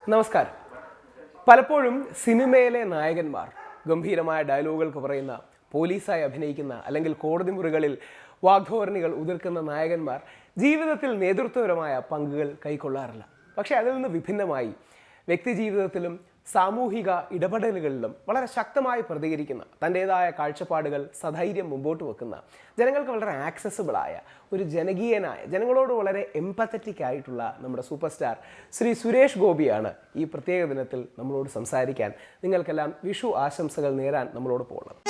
നമസ്കാരം. പലപ്പോഴും സിനിമയിലെ നായകന്മാർ ഗംഭീരമായ ഡയലോഗുകൾക്ക് പറയുന്ന, പോലീസായി അഭിനയിക്കുന്ന അല്ലെങ്കിൽ കോടതി മുറികളിൽ വാഗ്ധോരണികൾ ഉതിർക്കുന്ന നായകന്മാർ ജീവിതത്തിൽ നേതൃത്വപരമായ പങ്കുകൾ കൈക്കൊള്ളാറില്ല. പക്ഷേ അതിൽ നിന്ന് വിഭിന്നമായി വ്യക്തിജീവിതത്തിലും സാമൂഹിക ഇടപെടലുകളിലും വളരെ ശക്തമായി പ്രതികരിക്കുന്ന, തൻ്റേതായ കാഴ്ചപ്പാടുകൾ സധൈര്യം മുമ്പോട്ട് വെക്കുന്ന, ജനങ്ങൾക്ക് വളരെ ആക്സസിബിളായ ഒരു ജനകീയനായ, ജനങ്ങളോട് വളരെ എംപത്തറ്റിക് ആയിട്ടുള്ള നമ്മുടെ സൂപ്പർ സ്റ്റാർ ശ്രീ സുരേഷ് ഗോപിയാണ് ഈ പ്രത്യേക ദിനത്തിൽ നമ്മളോട് സംസാരിക്കാൻ, നിങ്ങൾക്കെല്ലാം വിഷു ആശംസകൾ നേരാൻ നമ്മളോട് പോകുന്നത്.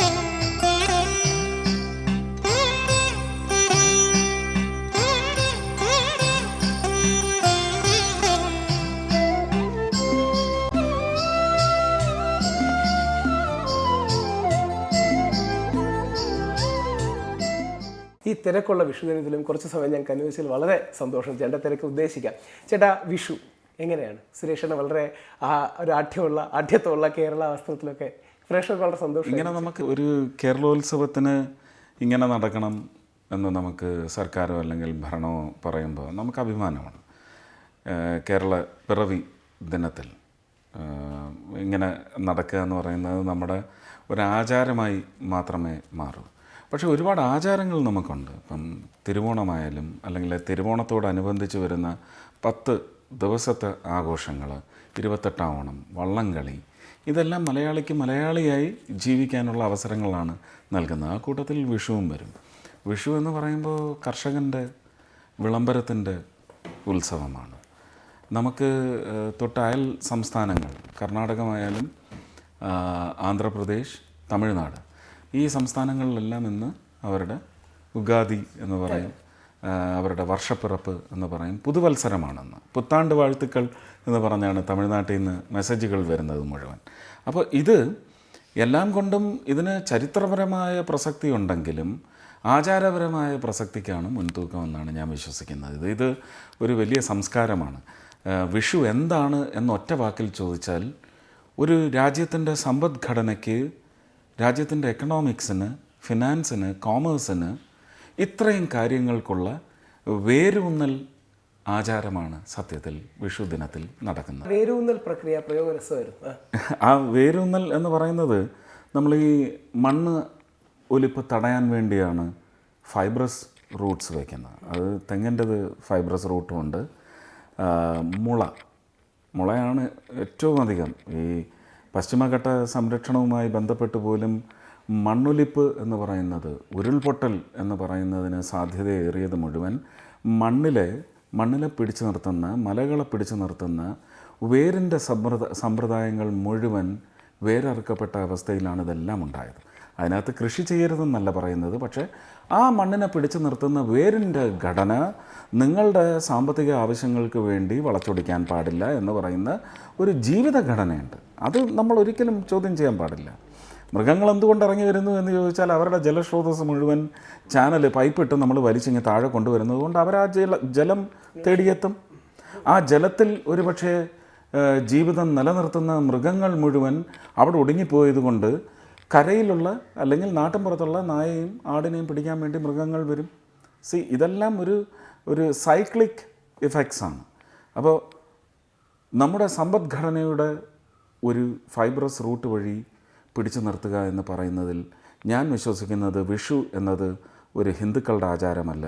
ഈ തിരക്കുള്ള വിഷു ദിനത്തിലും കുറച്ച് സമയം ഞാൻ കന്നുവച്ചതിൽ വളരെ സന്തോഷം. ചേട്ടൻ്റെ തിരക്ക് ഉദ്ദേശിക്കാം. ചേട്ടാ, വിഷു എങ്ങനെയാണ്? സുരേഷേട്ടൻ വളരെ ഒരു ആഢ്യത്വമുള്ള കേരള വസ്ത്രത്തിലൊക്കെ സുരേഷൊക്കെ വളരെ സന്തോഷം. ഇങ്ങനെ നമുക്ക് ഒരു കേരളോത്സവത്തിന് ഇങ്ങനെ നടക്കണം എന്ന് നമുക്ക് സർക്കാരോ അല്ലെങ്കിൽ ഭരണമോ പറയുമ്പോൾ നമുക്ക് അഭിമാനമാണ്. കേരള പിറവി ദിനത്തിൽ ഇങ്ങനെ നടക്കുക എന്ന് പറയുന്നത് നമ്മുടെ ഒരു ആചാരമായി മാത്രമേ മാറൂ. പക്ഷേ ഒരുപാട് ആചാരങ്ങൾ നമുക്കുണ്ട്. ഇപ്പം തിരുവോണമായാലും അല്ലെങ്കിൽ തിരുവോണത്തോടനുബന്ധിച്ച് വരുന്ന 10 ദിവസത്തെ ആഘോഷങ്ങൾ, 28-ാം ഓണം, വള്ളംകളി, ഇതെല്ലാം മലയാളിക്ക് മലയാളിയായി ജീവിക്കാനുള്ള അവസരങ്ങളാണ് നൽകുന്നത്. ആ കൂട്ടത്തിൽ വിഷുവും വരും. വിഷു എന്ന് പറയുമ്പോൾ കർഷകൻ്റെ വിളംബരത്തിൻ്റെ ഉത്സവമാണ്. നമുക്ക് തൊട്ടയൽ സംസ്ഥാനങ്ങൾ, കർണാടകമായാലും ആന്ധ്രാപ്രദേശ്, തമിഴ്നാട്, ഈ സംസ്ഥാനങ്ങളിലെല്ലാം ഇന്ന് അവരുടെ ഉഗാദി എന്ന് പറയും, അവരുടെ വർഷപ്പിറപ്പ് എന്ന് പറയും, പുതുവത്സരമാണെന്ന്, പുത്താണ്ട് വാഴ്ത്തുക്കൾ എന്ന് പറഞ്ഞാണ് തമിഴ്നാട്ടിൽ നിന്ന് മെസ്സേജുകൾ വരുന്നത് മുഴുവൻ. അപ്പോൾ ഇത് എല്ലാം കൊണ്ടും ഇതിന് ചരിത്രപരമായ പ്രസക്തി ഉണ്ടെങ്കിലും ആചാരപരമായ പ്രസക്തിക്കാണ് മുൻതൂക്കം എന്നാണ് ഞാൻ വിശ്വസിക്കുന്നത്. ഇത് ഒരു വലിയ സംസ്കാരമാണ്. വിഷു എന്താണ് എന്നൊറ്റ വാക്കിൽ ചോദിച്ചാൽ, ഒരു രാജ്യത്തിൻ്റെ സമ്പദ്ഘടനയ്ക്ക്, രാജ്യത്തിൻ്റെ എക്കണോമിക്സിന്, ഫിനാൻസിന്, കോമേഴ്സിന്, ഇത്രയും കാര്യങ്ങൾക്കുള്ള വേരൂന്നൽ ആചാരമാണ് സത്യത്തിൽ വിഷു ദിനത്തിൽ നടക്കുന്നത്. വേരൂന്നൽ പ്രക്രിയ പ്രയോഗരസമായിരുന്നു. ആ വേരൂന്നൽ എന്ന് പറയുന്നത്, നമ്മൾ ഈ മണ്ണ് ഒലിപ്പ് തടയാൻ വേണ്ടിയാണ് ഫൈബ്രസ് റൂട്ട്സ് വയ്ക്കുന്നത്. അത് തെങ്ങിൻ്റെത് ഫൈബ്രസ് റൂട്ടുമുണ്ട്. മുളയാണ് ഏറ്റവും അധികം. ഈ പശ്ചിമഘട്ട സംരക്ഷണവുമായി ബന്ധപ്പെട്ട് പോലും മണ്ണൊലിപ്പ് എന്ന് പറയുന്നത്, ഉരുൾപൊട്ടൽ എന്ന് പറയുന്നതിന് സാധ്യതയേറിയത് മുഴുവൻ മണ്ണിലെ പിടിച്ചു നിർത്തുന്ന, മലകളെ പിടിച്ചു നിർത്തുന്ന വേരിൻ്റെ സമ്പ്രദായങ്ങൾ മുഴുവൻ വേരറുക്കപ്പെട്ട അവസ്ഥയിലാണ് ഇതെല്ലാം ഉണ്ടായത്. അതിനകത്ത് കൃഷി ചെയ്യരുതെന്നല്ല പറയുന്നത്, പക്ഷേ ആ മണ്ണിനെ പിടിച്ചു നിർത്തുന്ന വേരിൻ്റെ ഘടന നിങ്ങളുടെ സാമ്പത്തിക ആവശ്യങ്ങൾക്ക് വേണ്ടി വളച്ചൊടിക്കാൻ പാടില്ല എന്ന് പറയുന്ന ഒരു ജീവിതഘടനയുണ്ട്. അത് നമ്മൾ ഒരിക്കലും ചോദ്യം ചെയ്യാൻ പാടില്ല. മൃഗങ്ങൾ എന്തുകൊണ്ട് ഇറങ്ങി വരുന്നു എന്ന് ചോദിച്ചാൽ, അവരുടെ ജലസ്രോതസ് മുഴുവൻ പൈപ്പിട്ട് നമ്മൾ വലിച്ചിങ്ങ് താഴെ കൊണ്ടുവരുന്നത് കൊണ്ട് അവർ ആ ജലം തേടിയെത്തും. ആ ജലത്തിൽ ഒരുപക്ഷെ ജീവിതം നിലനിർത്തുന്ന മൃഗങ്ങൾ മുഴുവൻ അവിടെ ഒടുങ്ങിപ്പോയത് കൊണ്ട് കരയിലുള്ള അല്ലെങ്കിൽ നാട്ടിൻപുറത്തുള്ള നായയും ആടിനെയും പിടിക്കാൻ വേണ്ടി മൃഗങ്ങൾ വരും. ഇതെല്ലാം ഒരു സൈക്ലിക് ഇഫക്ട്സാണ്. അപ്പോൾ നമ്മുടെ സമ്പദ്ഘടനയുടെ ഒരു ഫൈബ്രസ് റൂട്ട് വഴി പിടിച്ചു നിർത്തുക എന്ന് പറയുന്നതിൽ ഞാൻ വിശ്വസിക്കുന്നത്, വിഷു എന്നത് ഒരു ഹിന്ദുക്കളുടെ ആചാരമല്ല,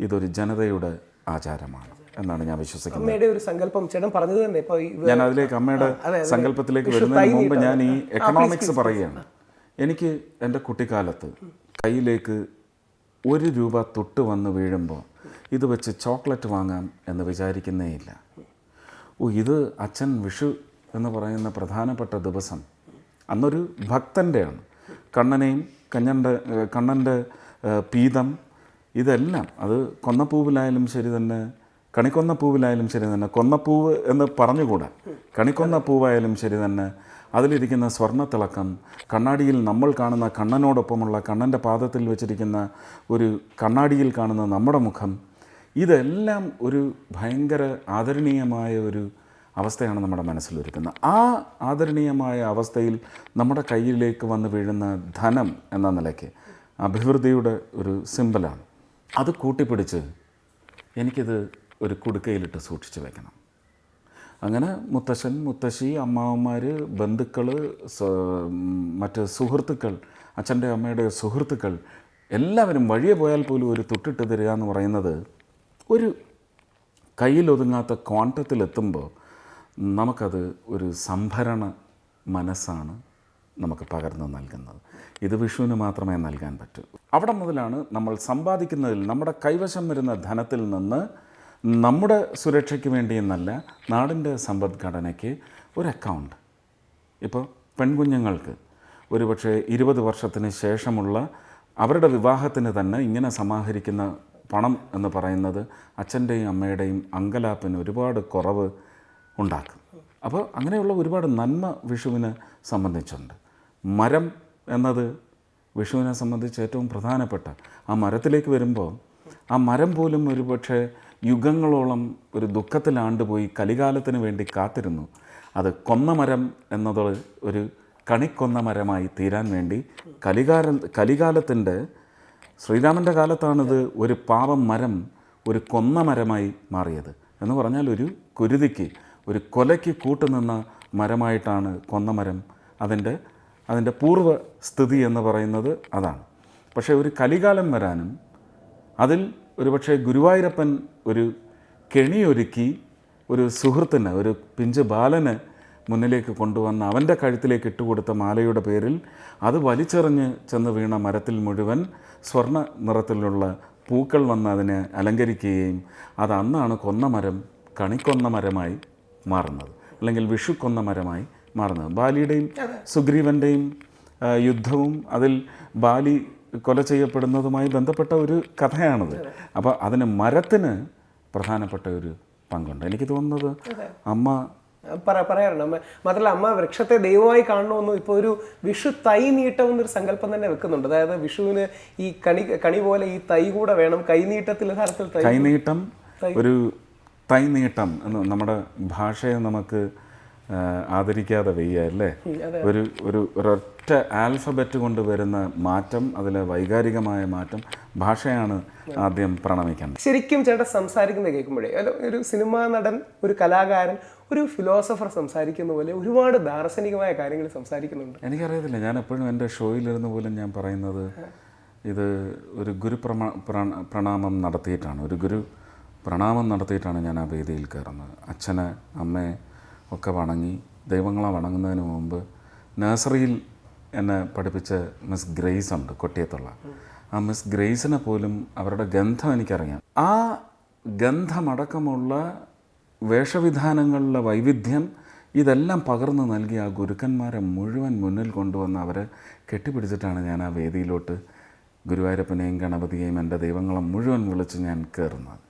ഇതൊരു ജനതയുടെ ആചാരമാണ് എന്നാണ് ഞാൻ വിശ്വസിക്കുന്നത്. അമ്മയുടെ ഒരു സങ്കല്പം ചേട്ടൻ പറഞ്ഞത് തന്നെ. ഇപ്പോൾ ഞാൻ അതിലേക്ക്, അമ്മയുടെ സങ്കല്പത്തിലേക്ക് വരുന്നതിന് മുമ്പ് ഞാൻ ഈ എക്കണോമിക്സ് പറയുകയാണ്. എനിക്ക് എൻ്റെ കുട്ടിക്കാലത്ത് കയ്യിലേക്ക് 1 രൂപ തൊട്ട് വന്ന് വീഴുമ്പോൾ ഇത് വെച്ച് ചോക്ലേറ്റ് വാങ്ങാം എന്ന് വിചാരിക്കുന്നേയില്ല. ഇത് അച്ഛൻ വിഷു എന്ന് പറയുന്ന പ്രധാനപ്പെട്ട ദിവസം അന്നൊരു ഭക്തൻ്റെയാണ്. കണ്ണൻ്റെ പീതം, ഇതെല്ലാം അത് കൊന്നപ്പൂവിലായാലും ശരി തന്നെ, കണിക്കൊന്നപ്പൂവിലായാലും ശരി തന്നെ, കൊന്നപ്പൂവ് എന്ന് പറഞ്ഞുകൂടാ, കണിക്കൊന്നപ്പൂവായാലും ശരി തന്നെ, അതിലിരിക്കുന്ന സ്വർണ്ണത്തിളക്കം, കണ്ണാടിയിൽ നമ്മൾ കാണുന്ന കണ്ണനോടൊപ്പമുള്ള, കണ്ണൻ്റെ പാദത്തിൽ വെച്ചിരിക്കുന്ന ഒരു കണ്ണാടിയിൽ കാണുന്ന നമ്മുടെ മുഖം, ഇതെല്ലാം ഒരു ഭയങ്കര ആദരണീയമായ ഒരു അവസ്ഥയാണ് നമ്മുടെ മനസ്സിലൊരുക്കുന്നത്. ആ ആദരണീയമായ അവസ്ഥയിൽ നമ്മുടെ കയ്യിലേക്ക് വന്ന് വീഴുന്ന ധനം എന്ന നിലയ്ക്ക് അഭിവൃദ്ധിയുടെ ഒരു സിമ്പലാണ്. അത് കൂട്ടിപ്പിടിച്ച് എനിക്കിത് ഒരു കുടുക്കയിലിട്ട് സൂക്ഷിച്ച് വയ്ക്കണം. അങ്ങനെ മുത്തശ്ശൻ, മുത്തശ്ശി, അമ്മാവന്മാർ, ബന്ധുക്കൾ, മറ്റ് സുഹൃത്തുക്കൾ, അച്ഛൻ്റെ അമ്മയുടെ സുഹൃത്തുക്കൾ എല്ലാവരും വഴിയെ പോയാൽ പോലും ഒരു തുട്ടിട്ട് തരിക എന്ന് പറയുന്നത് ഒരു കയ്യിലൊതുങ്ങാത്ത ക്വാണ്ടത്തിലെത്തുമ്പോൾ നമുക്കത് ഒരു സംഭരണ മനസ്സാണ് നമുക്ക് പകർന്നു നൽകുന്നത്. ഇത് വിഷുവിന് മാത്രമേ നൽകാൻ പറ്റൂ. അവിടെ മുതലാണ് നമ്മൾ സമ്പാദിക്കുന്നതിൽ, നമ്മുടെ കൈവശം വരുന്ന ധനത്തിൽ നിന്ന് നമ്മുടെ സുരക്ഷയ്ക്ക് വേണ്ടിയെന്നല്ല, നാടിൻ്റെ സമ്പദ്ഘടനയ്ക്ക് ഒരു അക്കൗണ്ട്. ഇപ്പോൾ പെൺകുഞ്ഞുങ്ങൾക്ക് ഒരുപക്ഷെ 20 വർഷത്തിന് ശേഷമുള്ള അവരുടെ വിവാഹത്തിന് തന്നെ ഇങ്ങനെ സമാഹരിക്കുന്ന പണം എന്ന് പറയുന്നത് അച്ഛൻ്റെയും അമ്മയുടെയും അങ്കലാപ്പിന് ഒരുപാട് കുറവ് ഉണ്ടാക്കും. അപ്പോൾ അങ്ങനെയുള്ള ഒരുപാട് നന്മ വിഷുവിനെ സംബന്ധിച്ചുണ്ട്. മരം എന്നത് വിഷുവിനെ സംബന്ധിച്ച് ഏറ്റവും പ്രധാനപ്പെട്ട, ആ മരത്തിലേക്ക് വരുമ്പോൾ ആ മരം പോലും ഒരുപക്ഷെ യുഗങ്ങളോളം ഒരു ദുഃഖത്തിലാണ്ടുപോയി കലികാലത്തിന് വേണ്ടി കാത്തിരുന്നു. അത് കൊന്ന മരം എന്നത് ഒരു കണിക്കൊന്ന മരമായി തീരാൻ വേണ്ടി കലികാലത്തിൻ്റെ ശ്രീരാമൻ്റെ കാലത്താണിത് ഒരു പാവം മരം ഒരു കൊന്ന മരമായി മാറിയത്. എന്ന് പറഞ്ഞാൽ ഒരു കുരുതിക്ക്, ഒരു കൊലയ്ക്ക് കൂട്ടുനിന്ന മരമായിട്ടാണ് കൊന്ന മരം. അതിൻ്റെ പൂർവ്വ സ്ഥിതി എന്ന് പറയുന്നത് അതാണ്. പക്ഷേ ഒരു കലികാലം വരാനും അതിൽ ഒരുപക്ഷെ ഗുരുവായൂരപ്പൻ ഒരു കെണിയൊരുക്കി ഒരു സുഹൃത്തിന്, ഒരു പിഞ്ച് ബാലന് മുന്നിലേക്ക് കൊണ്ടുവന്ന് അവൻ്റെ കഴുത്തിലേക്ക് ഇട്ടുകൊടുത്ത മാലയുടെ പേരിൽ അത് വലിച്ചെറിഞ്ഞ് ചെന്ന് വീണ മരത്തിൽ മുഴുവൻ സ്വർണ്ണ നിറത്തിലുള്ള പൂക്കൾ വന്ന് അതിനെ അലങ്കരിക്കുകയും അത് അന്നാണ് കൊന്ന മരം കണിക്കൊന്ന മരമായി മാറുന്നത്, അല്ലെങ്കിൽ വിഷുക്കൊന്ന മരമായി മാറുന്നത്. ബാലിയുടെയും സുഗ്രീവൻ്റെയും യുദ്ധവും അതിൽ ബാലി കൊല ചെയ്യപ്പെടുന്നതുമായി ബന്ധപ്പെട്ട ഒരു കഥയാണിത്. അപ്പോൾ അതിന് മരത്തിന് പ്രധാനപ്പെട്ട ഒരു പങ്കുണ്ട്. എനിക്ക് തോന്നുന്നത് അമ്മ പറയാറുണ്ട്. മാത്രമല്ല അമ്മ വൃക്ഷത്തെ ദൈവമായി കാണണമെന്നും ഇപ്പോൾ ഒരു വിഷു തൈ നീട്ടം എന്നൊരു സങ്കല്പം തന്നെ വെക്കുന്നുണ്ട്. അതായത് വിഷുവിന് ഈ കണി പോലെ ഈ തൈ കൂടെ വേണം. കൈനീട്ടത്തിൽ യഥാർത്ഥത്തിൽ കൈനീട്ടം, ഒരു തൈ നീട്ടം എന്ന് നമ്മുടെ ഭാഷയെ നമുക്ക് ആദരിക്കാതെ വയ്യ അല്ലേ? ഒരൊറ്റ ആൽഫബറ്റ് കൊണ്ട് വരുന്ന മാറ്റം, അതിലെ വൈകാരികമായ മാറ്റം ഭാഷയാണ് ആദ്യം പ്രണമിക്കുന്നത്. ശരിക്കും ചേട്ടൻ സംസാരിക്കുന്നത് കേൾക്കുമ്പോഴേ ഒരു സിനിമാ നടൻ, ഒരു കലാകാരൻ, ഒരു ഫിലോസഫർ സംസാരിക്കുന്ന പോലെ ഒരുപാട് ദാർശനികമായ കാര്യങ്ങൾ സംസാരിക്കുന്നുണ്ട്. എനിക്കറിയത്തില്ല, ഞാൻ എപ്പോഴും എൻ്റെ ഷോയിലിരുന്ന് പോലും ഞാൻ പറയുന്നത് ഇത് ഒരു പ്രണാമം നടത്തിയിട്ടാണ്, ഒരു ഗുരു പ്രണാമം നടത്തിയിട്ടാണ് ഞാൻ ആ വേദിയിൽ കയറുന്നത്. അച്ഛനെ അമ്മയെ ഒക്കെ വണങ്ങി, ദൈവങ്ങളെ വണങ്ങുന്നതിന് മുമ്പ് നഴ്സറിയിൽ എന്നെ പഠിപ്പിച്ച മിസ് ഗ്രേസ് ഉണ്ട് കൊട്ടിയത്തുള്ള. ആ മിസ് ഗ്രേസിനെ പോലും അവരുടെ ഗന്ധം എനിക്കറിയാം. ആ ഗന്ധമടക്കമുള്ള വേഷവിധാനങ്ങളിലെ വൈവിധ്യം ഇതെല്ലാം പകർന്നു നൽകി ആ ഗുരുക്കന്മാരെ മുഴുവൻ മുന്നിൽ കൊണ്ടുവന്ന് അവരെ കെട്ടിപ്പിടിച്ചിട്ടാണ് ഞാൻ ആ വേദിയിലോട്ട് ഗുരുവായൂരപ്പനെയും ഗണപതിയെയും എൻ്റെ ദൈവങ്ങളെ മുഴുവൻ വിളിച്ച് ഞാൻ കയറുന്നത്.